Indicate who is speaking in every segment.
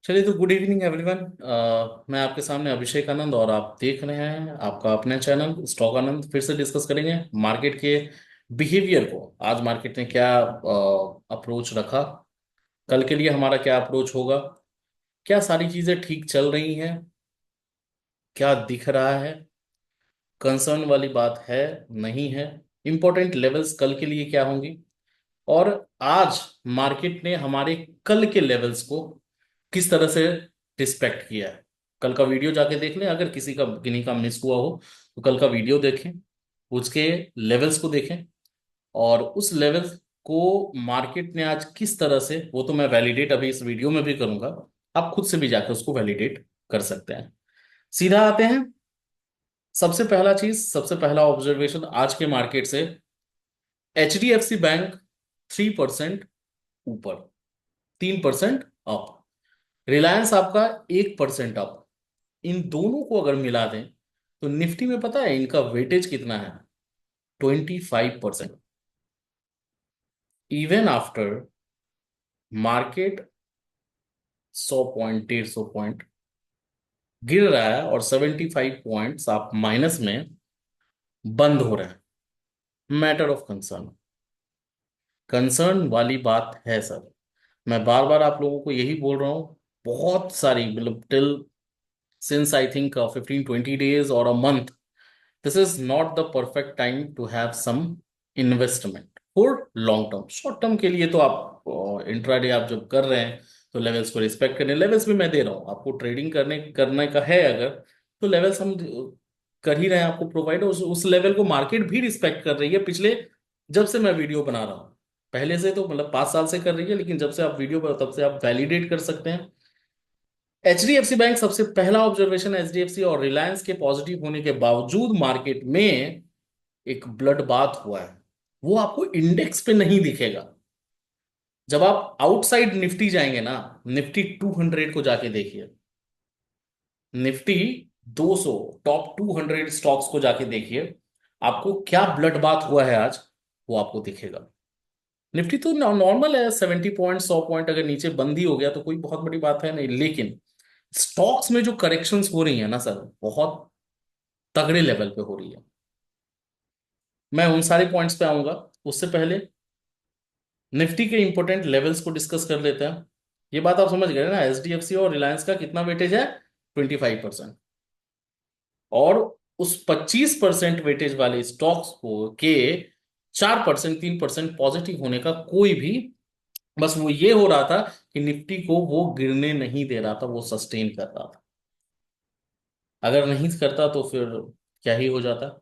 Speaker 1: चलिए तो good evening everyone. मैं आपके सामने अभिषेक आनंद और आप देख रहे हैं आपका अपना चैनल स्टॉक आनंद। फिर से डिस्कस करेंगे मार्केट के बिहेवियर को। आज मार्केट ने क्या अप्रोच रखा, कल के लिए हमारा क्या अप्रोच होगा, क्या सारी चीजें ठीक चल रही हैं, क्या दिख रहा है, कंसर्न वाली बात है नहीं है, इंपॉर्टेंट लेवल्स कल के लिए क्या होंगी, और आज मार्केट ने हमारे कल के लेवल्स को किस तरह से रिस्पेक्ट किया है। कल का वीडियो जाके देख लें, अगर किसी का किन्हीं का मिस हुआ हो तो कल का वीडियो देखें, उसके लेवल्स को देखें, और उस लेवल को मार्केट ने आज किस तरह से, वो तो मैं वैलिडेट अभी इस वीडियो में भी करूंगा, आप खुद से भी जाकर उसको वैलिडेट कर सकते हैं। सीधा आते हैं। सबसे पहला ऑब्जर्वेशन आज के मार्केट से, HDFC बैंक 3% ऊपर, 3% अप, रिलायंस आपका 1% अप। इन दोनों को अगर मिला दें तो निफ्टी में पता है इनका वेटेज कितना है? 25%। Even after market 100 point 150 point गिर रहा है और 75 पॉइंट्स आप माइनस में बंद हो रहे हैं, मैटर ऑफ कंसर्न। कंसर्न वाली बात है सर। मैं बार बार आप लोगों को यही बोल रहा हूं, बहुत सारी मतलब till since I think 15-20 days और a month, this is not the perfect time to have some investment for long term। Short term के लिए तो आप इंट्राडे आप जब कर रहे हैं तो लेवल्स को रिस्पेक्ट करने, लेवल्स भी मैं दे रहा हूँ आपको, ट्रेडिंग करने का है अगर, तो लेवल्स हम कर ही रहे हैं आपको प्रोवाइड। उस लेवल को मार्केट भी रिस्पेक्ट कर रही है पिछले, जब से मैं वीडियो बना रहा हूँ। पहले से तो मतलब 5 साल से कर रही है, लेकिन जब से आप वीडियो पर, तब से आप वैलिडेट कर सकते हैं। HDFC बैंक सबसे पहला ऑब्जर्वेशन, HDFC और रिलायंस के पॉजिटिव होने के बावजूद मार्केट में एक ब्लड बाथ हुआ है। वो आपको इंडेक्स पे नहीं दिखेगा। जब आप आउटसाइड निफ्टी जाएंगे ना, निफ्टी 200 को जाके देखिए, निफ्टी 200 टॉप 200 स्टॉक्स को जाके देखिए, आपको क्या ब्लड बाथ हुआ है आज, वो आपको दिखेगा। निफ्टी तो नॉर्मल है, 70 पॉइंट 100 पॉइंट अगर नीचे बंद ही हो गया तो कोई बहुत बड़ी बात है नहीं, लेकिन स्टॉक्स में जो करेक्शंस हो रही है ना सर, बहुत तगड़े लेवल पे हो रही है। मैं उन सारे पॉइंट्स पे आऊंगा, उससे पहले निफ्टी के इंपॉर्टेंट लेवल्स को डिस्कस कर लेते हैं। ये बात आप समझ गए ना, HDFC और रिलायंस का कितना वेटेज है? 25%। और उस 25% वेटेज वाले स्टॉक्स को के 4% 3% पॉजिटिव होने का कोई भी, बस वो ये हो रहा था कि निफ्टी को वो गिरने नहीं दे रहा था, वो सस्टेन कर रहा था। अगर नहीं करता तो फिर क्या ही हो जाता।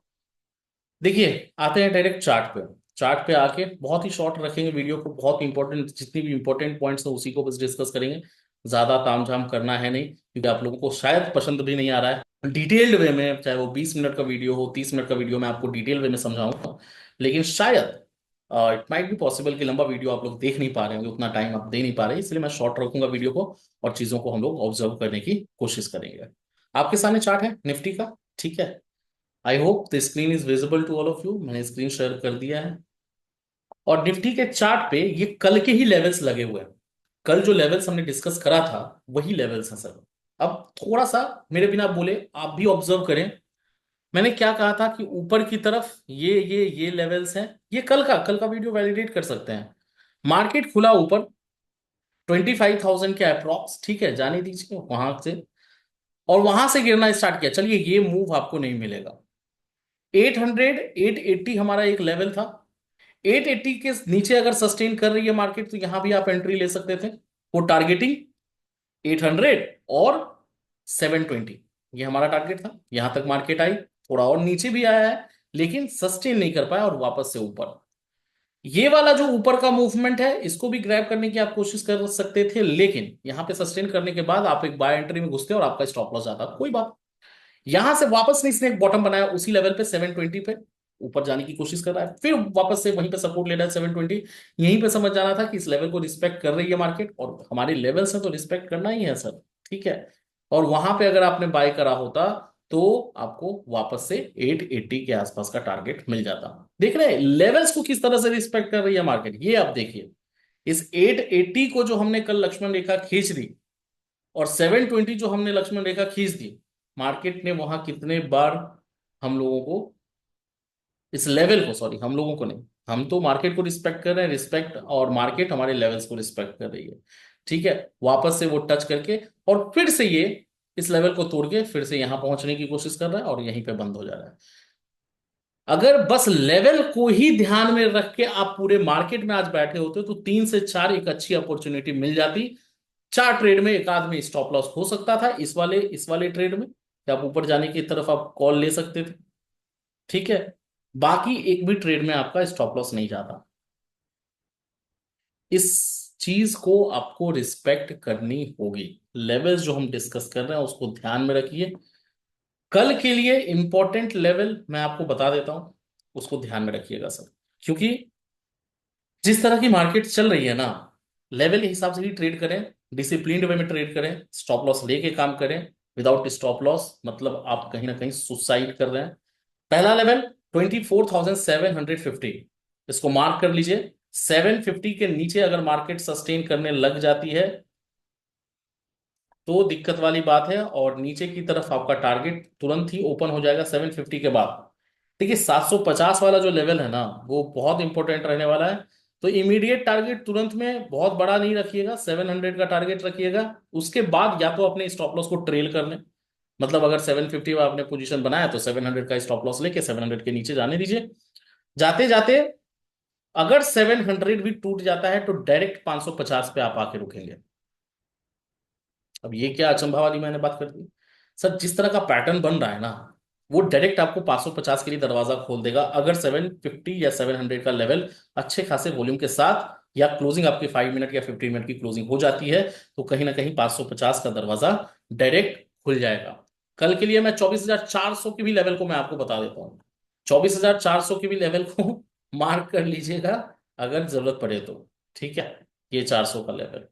Speaker 1: देखिए, आते हैं डायरेक्ट चार्ट पे। चार्ट पे आके बहुत ही शॉर्ट रखेंगे वीडियो को, बहुत इंपॉर्टेंट जितनी भी इंपॉर्टेंट पॉइंट्स हैं उसी को बस डिस्कस करेंगे। ज्यादा तामझाम करना है नहीं, क्योंकि आप लोगों को शायद पसंद भी नहीं आ रहा है डिटेल्ड वे में, चाहे वो 20 मिनट का वीडियो हो 30 मिनट का वीडियो, मैं आपको डिटेल वे में समझाऊंगा। लेकिन शायद इट माइट बी पॉसिबल कि लंबा वीडियो आप लोग देख नहीं पा रहे होंगे, उतना टाइम आप दे नहीं पा रहे, इसलिए मैं शॉर्ट रखूंगा वीडियो को, और चीजों को हम लोग ऑब्जर्व करने की कोशिश करेंगे। आपके सामने चार्ट है निफ्टी का, ठीक है। I hope the screen is visible to all of you, मैंने स्क्रीन शेयर कर दिया है। और निफ्टी के चार्ट पे ये कल के ही लेवल्स लगे हुए हैं। कल जो लेवल्स हमने डिस्कस करा था वही लेवल्स हैं सर। अब थोड़ा सा मेरे बिना बोले आप भी ऑब्जर्व करें, मैंने क्या कहा था कि ऊपर की तरफ ये लेवल्स हैं। ये कल का वीडियो वैलिडेट कर सकते हैं। मार्केट खुला ऊपर 25,000 के अप्रॉक्स, ठीक है, जाने दीजिए वहां से, और वहां से गिरना स्टार्ट किया। चलिए ये मूव आपको नहीं मिलेगा। 880 हमारा एक लेवल था। 880 के नीचे अगर सस्टेन कर रही है मार्केट तो यहां भी आप एंट्री ले सकते थे। वो टारगेटिंग 800 और 720, ये हमारा टारगेट था। यहां तक मार्केट आई, थोड़ा और नीचे भी आया है, लेकिन सस्टेन नहीं कर पाया और वापस से ऊपर। ये वाला जो ऊपर का मूवमेंट है इसको भी ग्रैब करने की आप कोशिश कर सकते थे, लेकिन यहां पे सस्टेन करने के बाद आप एक बाय एंट्री में घुसते और आपका स्टॉप लॉस जाता, कोई बात। यहां से वापस नहीं, इसने एक बॉटम बनाया उसी लेवल पे 720 पे, ऊपर जाने की कोशिश कर रहा है, फिर वापस से वहीं पे सपोर्ट ले रहा है 720। यहीं पे समझ जाना था कि इस लेवल को रिस्पेक्ट कर रही है मार्केट, और हमारे लेवल्स है तो रिस्पेक्ट करना ही है सर, ठीक है। और वहां पे अगर आपने बाय करा होता तो आपको वापस से 880 के आसपास का टारगेट मिल जाता। देख रहे हैं लेवल्स को किस तरह से रिस्पेक्ट कर रही है मार्केट, ये आप देखिए। इस 880 को जो हमने कल लक्ष्मण रेखा खींच दी, और 720 जो हमने लक्ष्मण रेखा खींच दी, मार्केट ने वहां कितने बार हम लोगों को इस लेवल को, सॉरी हम लोगों को नहीं, हम तो मार्केट को रिस्पेक्ट कर रहे हैं, रिस्पेक्ट, और मार्केट हमारे लेवल्स को रिस्पेक्ट कर रही है। ठीक है, वापस से वो टच करके और फिर से ये इस लेवल को तोड़ के फिर से यहां पहुंचने की कोशिश कर रहा है और यहीं पे बंद हो जा रहा है। अगर बस लेवल को ही ध्यान में रख के आप पूरे मार्केट में आज बैठे होते तो 3 से 4 एक अच्छी अपॉर्चुनिटी मिल जाती। 4 ट्रेड में एक आदमी स्टॉप लॉस हो सकता था, इस वाले ट्रेड में कि आप ऊपर जाने की तरफ आप कॉल ले सकते थे। ठीक है, बाकी एक भी ट्रेड में आपका स्टॉप लॉस नहीं जाता। इस चीज को आपको रिस्पेक्ट करनी होगी। लेवल्स जो हम डिस्कस कर रहे हैं उसको ध्यान में रखिए। कल के लिए इंपॉर्टेंट लेवल मैं आपको बता देता हूं, उसको ध्यान में रखिएगा सर। क्योंकि जिस तरह की मार्केट चल रही है ना, लेवल के हिसाब से ही ट्रेड करें, डिसिप्लिन्ड वे में ट्रेड करें, स्टॉप लॉस लेके काम करें। विदाउट स्टॉप लॉस मतलब आप कहीं ना कहीं सुसाइड कर रहे हैं। पहला लेवल 24,750, इसको मार्क कर लीजिए। 750 के नीचे अगर मार्केट सस्टेन करने लग जाती है तो दिक्कत वाली बात है, और नीचे की तरफ आपका टारगेट तुरंत ही ओपन हो जाएगा 750 के बाद। देखिए 750 वाला जो लेवल है ना, वो बहुत इंपॉर्टेंट रहने वाला है। तो इमीडिएट टारगेट तुरंत में बहुत बड़ा नहीं रखिएगा, 700 का टारगेट रखिएगा। उसके बाद या तो अपने स्टॉप लॉस को ट्रेल कर लें, मतलब अगर 750 में आपने पोजीशन बनाया तो 700 का स्टॉप लॉस लेके 700 के नीचे जाने दीजिए। जाते जाते अगर 700 भी टूट जाता है तो डायरेक्ट 550 पे आप आके रुकेंगे। अब ये क्या अचंभा वाली मैंने बात कर दी सर? जिस तरह का पैटर्न बन रहा है ना, वो डायरेक्ट आपको 550 के लिए दरवाजा खोल देगा अगर 750 या 700 का लेवल अच्छे खासे वॉल्यूम के साथ, या क्लोजिंग आपकी 5 मिनट या 15 मिनट की क्लोजिंग हो जाती है तो कहीं ना कहीं 550 का दरवाजा डायरेक्ट खुल जाएगा। कल के लिए मैं 24,400 के भी लेवल को मैं आपको बता देता हूँ। 24,400 के भी लेवल को मार्क कर लीजिएगा अगर जरूरत पड़े तो। ठीक है, ये 400 का लेवल।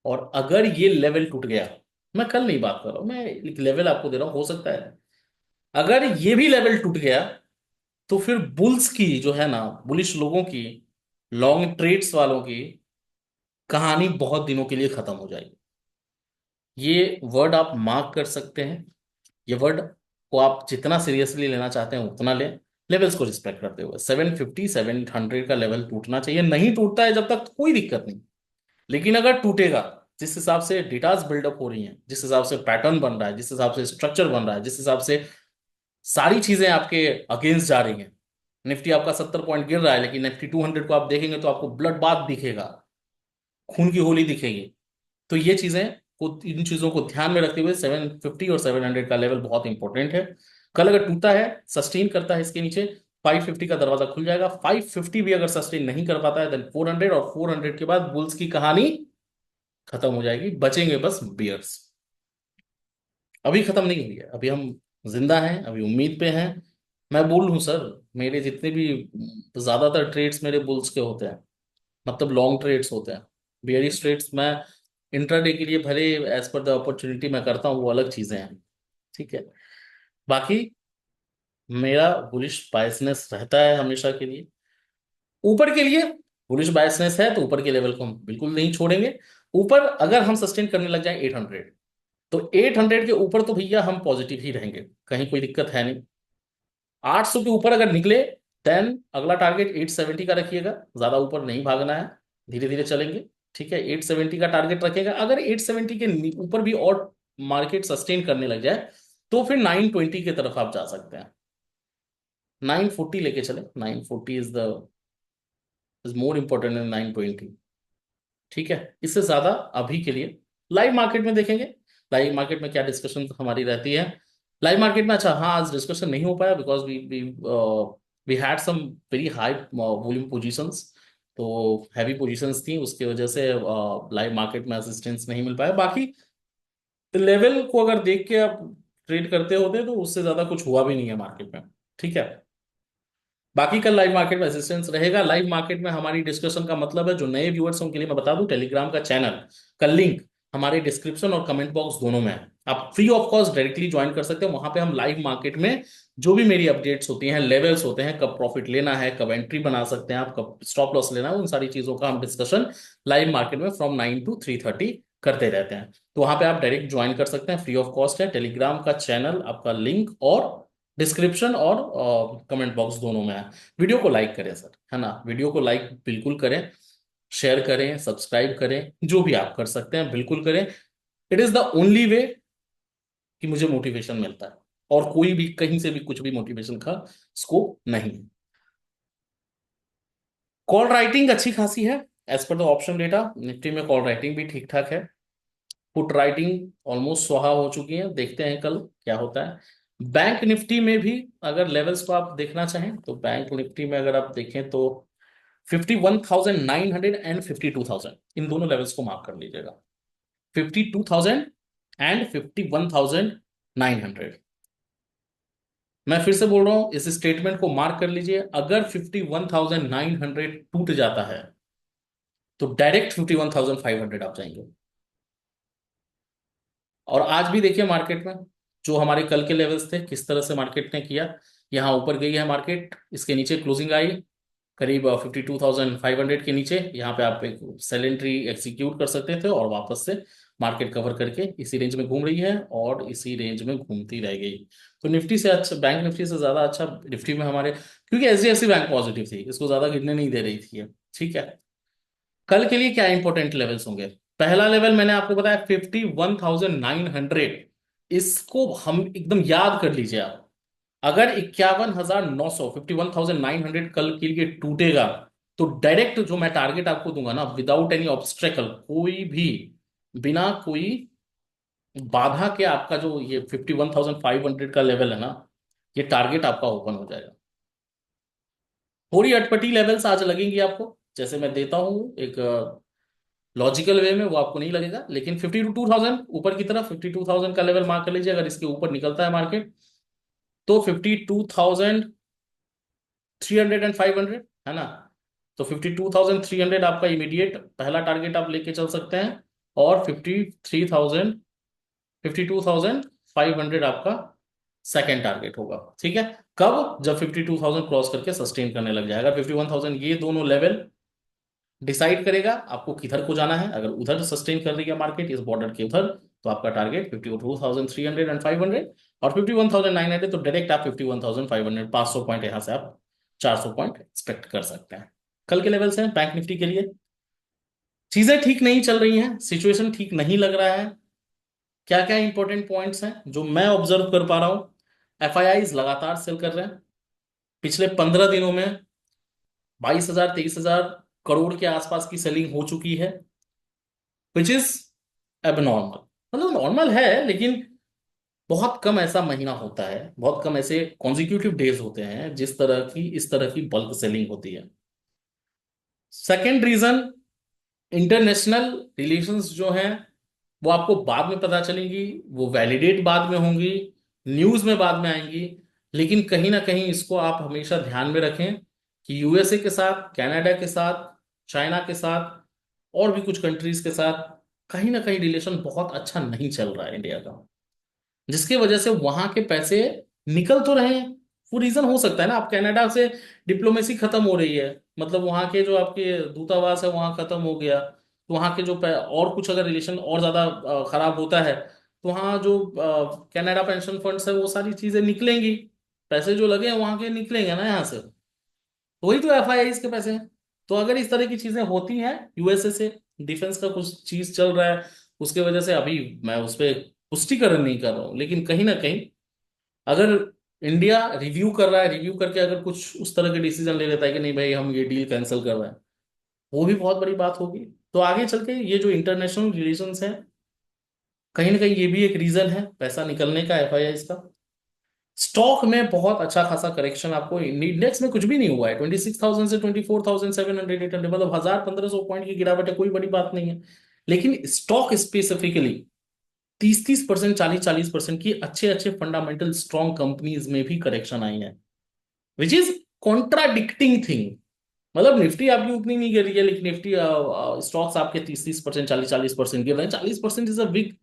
Speaker 1: और अगर ये लेवल टूट गया, मैं कल नहीं बात कर रहा हूं, मैं एक लेवल आपको दे रहा हूं, हो सकता है अगर ये भी लेवल टूट गया तो फिर बुल्स की जो है ना, बुलिश लोगों की, लॉन्ग ट्रेड्स वालों की कहानी बहुत दिनों के लिए खत्म हो जाएगी। ये वर्ड आप मार्क कर सकते हैं। ये वर्ड को आप जितना सीरियसली लेना चाहते हैं उतना लें, लेवल्स को रिस्पेक्ट करते हुए। 750 700 का लेवल टूटना चाहिए, नहीं टूटता है जब तक तो कोई दिक्कत नहीं। लेकिन अगर टूटेगा, जिस हिसाब से डेटास बिल्डअप हो रही हैं, जिस हिसाब से पैटर्न बन रहा है, जिस हिसाब से स्ट्रक्चर बन रहा है, जिस हिसाब से सारी चीजें आपके अगेंस्ट जा रही हैं, निफ्टी आपका 70 पॉइंट गिर रहा है लेकिन निफ्टी 200 को आप देखेंगे तो आपको ब्लड बाथ दिखेगा, खून की होली दिखेगी। तो ये चीजें को, इन चीजों को ध्यान में रखते हुए 750 और 700 का लेवल बहुत इंपॉर्टेंट है। कल अगर टूटा है, सस्टेन करता है इसके नीचे, 550 का दरवाजा खुल जाएगा। 550 भी अगर सस्टेन नहीं कर पाता है देन 400, और 400 के बाद बुल्स की कहानी खत्म हो जाएगी, बचेंगे बस बियर्स। अभी खत्म नहीं हुई है, अभी हम जिंदा हैं, अभी उम्मीद पे हैं। मैं बुल हूं सर, मेरे जितने भी ज्यादातर ट्रेड्स मेरे बुल्स के होते हैं, मतलब लॉन्ग ट्रेड्स होते हैं। बियरिश ट्रेड्स मैं इंट्राडे के लिए भले एज पर द अपॉर्चुनिटी मैं करता हूँ, वो अलग चीजें हैं। ठीक है, बाकी मेरा बुलिश बायसनेस रहता है हमेशा के लिए। ऊपर के लिए बुलिश बायसनेस है तो ऊपर के लेवल को हम बिल्कुल नहीं छोड़ेंगे। ऊपर अगर हम सस्टेन करने लग जाए 800, तो 800 के ऊपर तो भैया हम पॉजिटिव ही रहेंगे, कहीं कोई दिक्कत है नहीं। 800 के ऊपर अगर निकले देन अगला टारगेट 870 का रखिएगा, ज्यादा ऊपर नहीं भागना है, धीरे धीरे चलेंगे। ठीक है, 870 का टारगेट रखेगा। अगर 870 के ऊपर भी और मार्केट सस्टेन करने लग जाए तो फिर 920 की तरफ आप जा सकते हैं। 940 लेके चले, 940 इज मोर इंपॉर्टेंट देन 920। ठीक है, इससे ज्यादा अभी के लिए लाइव मार्केट में देखेंगे। लाइव मार्केट में क्या डिस्कशन हमारी रहती है। लाइव मार्केट में अच्छा, हाँ आज डिस्कशन नहीं हो पाया because we had some very high volume positions, तो हैवी पोजीशंस थी, उसकी वजह से लाइव मार्केट में असिस्टेंस नहीं मिल पाया। बाकी लेवल को अगर देख के आप ट्रेड करते होते तो उससे ज्यादा कुछ हुआ भी नहीं है मार्केट में। ठीक है, बाकी कल लाइव मार्केट में असिस्टेंस रहेगा। लाइव मार्केट में हमारी डिस्कशन का मतलब है, जो नए व्यूअर्स हैं उनके लिए मैं बता दूं, टेलीग्राम का चैनल का लिंक हमारे डिस्क्रिप्शन और कमेंट बॉक्स दोनों में है। आप free of cost directly join कर सकते हो। वहां पे हम लाइव मार्केट में जो भी मेरी अपडेट्स होती हैं, लेवल्स होते हैं, कब प्रॉफिट लेना है, कब एंट्री बना सकते हैं आप, कब स्टॉप लॉस लेना है, उन सारी चीजों का हम डिस्कशन लाइव मार्केट में फ्रॉम 9 to 3:30 करते रहते हैं। तो वहां पे आप डायरेक्ट ज्वाइन कर सकते हैं, फ्री ऑफ कॉस्ट है। टेलीग्राम का चैनल आपका लिंक और डिस्क्रिप्शन और कमेंट बॉक्स दोनों में है। वीडियो को लाइक करें सर, है ना, वीडियो को लाइक बिल्कुल करें, शेयर करें, सब्सक्राइब करें, जो भी आप कर सकते हैं बिल्कुल करें। It is the only way कि मुझे मोटिवेशन मिलता है, और कोई भी कहीं से भी कुछ भी मोटिवेशन का स्कोप नहीं है। कॉल राइटिंग अच्छी खासी है, as per the option data Nifty में कॉल राइटिंग भी ठीक ठाक है। पुट राइटिंग ऑलमोस्ट स्वाहा हो चुकी है, देखते हैं कल क्या होता है। बैंक निफ्टी में भी अगर लेवल्स को आप देखना चाहें तो बैंक निफ्टी में अगर आप देखें तो 51,900 एंड 52,000, इन दोनों लेवल्स को मार्क कर लीजिएगा। 52,000 एंड 51,900। मैं फिर से बोल रहा हूं, इस स्टेटमेंट को मार्क कर लीजिए। अगर 51,900 टूट जाता है तो डायरेक्ट 51,500 आप जाएंगे। और आज भी देखिए मार्केट में जो हमारे कल के लेवल्स थे किस तरह से मार्केट ने किया। यहाँ ऊपर गई है मार्केट, इसके नीचे क्लोजिंग आई करीब 52,500 के नीचे। यहाँ पे आप एक सेल एंट्री एग्जीक्यूट कर सकते थे और वापस से मार्केट कवर करके इसी रेंज में घूम रही है और इसी रेंज में घूमती रह गई। तो निफ्टी से अच्छा, बैंक निफ्टी से ज्यादा अच्छा निफ्टी में हमारे, क्योंकि एचडीएफसी बैंक पॉजिटिव थी, इसको ज्यादा गिरने नहीं दे रही थी ये। ठीक है, कल के लिए क्या इंपॉर्टेंट लेवल्स होंगे। पहला लेवल मैंने आपको बताया 51,900, इसको हम एकदम याद कर लीजिए आप। अगर 51,900, 51,900 कल के लिए टूटेगा तो डायरेक्ट जो मैं टारगेट आपको दूंगा ना, विदाउट एनी ऑब्स्ट्रकल, कोई भी बिना कोई बाधा के, आपका जो ये 51,500 का लेवल है ना, ये टारगेट आपका ओपन हो जाएगा। थोड़ी अटपटी लेवल्स आज लगेंगी आपको, जैसे मैं देता हूं एक लॉजिकल वे में, वो आपको नहीं लगेगा, लेकिन 52,000 ऊपर की तरफ, 52,000 का लेवल मार्क कर लीजिए। अगर इसके ऊपर निकलता है मार्केट तो 52,300 एंड 500, है ना। तो 52,300 आपका इमीडिएट पहला टारगेट आप लेके चल सकते हैं, और 52,500 आपका सेकेंड टारगेट होगा। ठीक है, कब, जब 52,000 क्रॉस करके सस्टेन करने लग जाएगा 51,000, ये दोनों लेवल डिसाइड करेगा आपको किधर को जाना है। अगर उधर सस्टेन कर रही है मार्केट इस बॉर्डर के उधर, तो आपका टारगेट 52,300 एंड 500, और 51,900 तो डायरेक्ट आप 51,500, 500 पॉइंट यहां से आप 400 पॉइंट एक्सपेक्ट कर सकते हैं। कल के लेवल्स हैं बैंक निफ्टी के लिए। चीजें ठीक नहीं चल रही हैं, सिचुएशन ठीक नहीं लग रहा है। क्या क्या इंपॉर्टेंट पॉइंट्स हैं जो मैं ऑब्जर्व कर पा रहा हूं। एफआईआईज लगातार सेल कर रहे हैं। पिछले 15 दिनों में 22,000 23,000 करोड़ के आसपास की सेलिंग हो चुकी है, विच इज एबनॉर्मल। मतलब नॉर्मल है, लेकिन बहुत कम ऐसा महीना होता है, बहुत कम ऐसे कॉन्जिक्यूटिव डेज होते हैं जिस तरह की इस तरह की बल्क सेलिंग होती है। सेकेंड रीजन, इंटरनेशनल रिलेशंस जो हैं वो आपको बाद में पता चलेंगी, वो वैलिडेट बाद में होंगी, न्यूज में बाद में आएंगी। लेकिन कहीं ना कहीं इसको आप हमेशा ध्यान में रखें कि यूएसए के साथ, कनाडा के साथ, चाइना के साथ और भी कुछ कंट्रीज के साथ कहीं ना कहीं रिलेशन बहुत अच्छा नहीं चल रहा है इंडिया का, जिसकी वजह से वहां के पैसे निकल तो रहे हैं। वो रीजन हो सकता है ना, आप कनाडा से डिप्लोमेसी खत्म हो रही है, मतलब वहां के जो आपके दूतावास है वहां खत्म हो गया, तो वहां के जो और कुछ अगर रिलेशन और ज्यादा खराब होता है तो वहां जो कनाडा पेंशन फंड्स है वो सारी चीजें निकलेंगी, पैसे जो लगे हैं वहां के निकलेंगे ना यहाँ से। तो वही तो एफआईआई के पैसे हैं। तो अगर इस तरह की चीजें होती हैं, यूएसए से डिफेंस का कुछ चीज चल रहा है, उसके वजह से अभी मैं उस पर पुष्टिकरण नहीं कर रहा हूँ, लेकिन कहीं ना कहीं अगर इंडिया रिव्यू कर रहा है, रिव्यू करके अगर कुछ उस तरह के डिसीजन ले लेता है कि नहीं भाई हम ये डील कैंसिल कर रहे हैं, वो भी बहुत बड़ी बात होगी। तो आगे चल के ये जो इंटरनेशनल रिलेशंस है, कहीं ना कहीं ये भी एक रीजन है पैसा निकलने का एफआईआई का। स्टॉक में बहुत अच्छा खासा करेक्शन, आपको इंडेक्स में कुछ भी नहीं हुआ है, 26,000 से 24,700 मतलब 1,000 1,500 पॉइंट की गिरावट है, कोई बड़ी बात नहीं है। लेकिन स्टॉक स्पेसिफिकली 30-30%, 40-40% की अच्छे अच्छे फंडामेंटल स्ट्रॉन्ग कंपनीज में भी करेक्शन आई है, विच इज कॉन्ट्राडिक्टिंग थिंग। मतलब निफ्टी आपकी उतनी नहीं गिर रही है, लेकिन निफ्टी स्टॉक्स आपके 30-30%, 40-40% गिर रहे हैं। 40% इज अ बिग,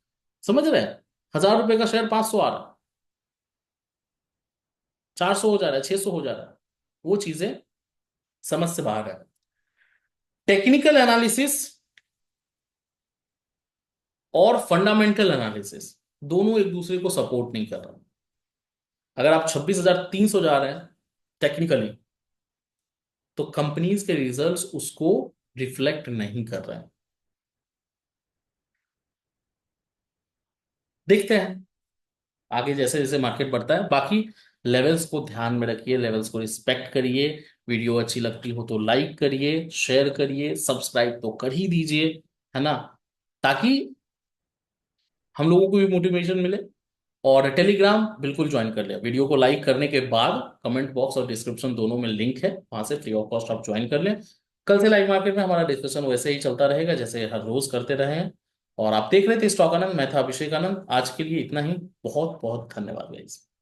Speaker 1: समझ रहे हैं। 1,000 रुपए का शेयर 500 आ रहा है, 400 हो जा रहा है, 600 हो जा रहा है, वो चीजें समझ से बाहर है। टेक्निकल एनालिसिस और फंडामेंटल एनालिसिस, दोनों एक दूसरे को सपोर्ट नहीं कर रहा। अगर आप 26,300 जा रहे हैं टेक्निकली, तो कंपनीज के रिजल्ट्स उसको रिफ्लेक्ट नहीं कर रहे हैं। देखते हैं आगे जैसे जैसे मार्केट बढ़ता है। बाकी लेवल्स को ध्यान में रखिए, लेवल्स को रिस्पेक्ट करिए। वीडियो अच्छी लगती हो तो लाइक करिए, शेयर करिए, सब्सक्राइब तो कर ही दीजिए, है ना, ताकि हम लोगों को भी मोटिवेशन मिले। और टेलीग्राम बिल्कुल ज्वाइन कर लिया, वीडियो को लाइक करने के बाद कमेंट बॉक्स और डिस्क्रिप्शन दोनों में लिंक है, वहां से फ्री ऑफ कॉस्ट आप ज्वाइन कर लें। कल से लाइव मार्केट में हमारा डिस्कशन वैसे ही चलता रहेगा जैसे हर रोज करते रहे हैं। और आप देख रहे थे स्टॉक आनंद, मैं था अभिषेक आनंद। आज के लिए इतना ही। बहुत बहुत धन्यवाद गाइस।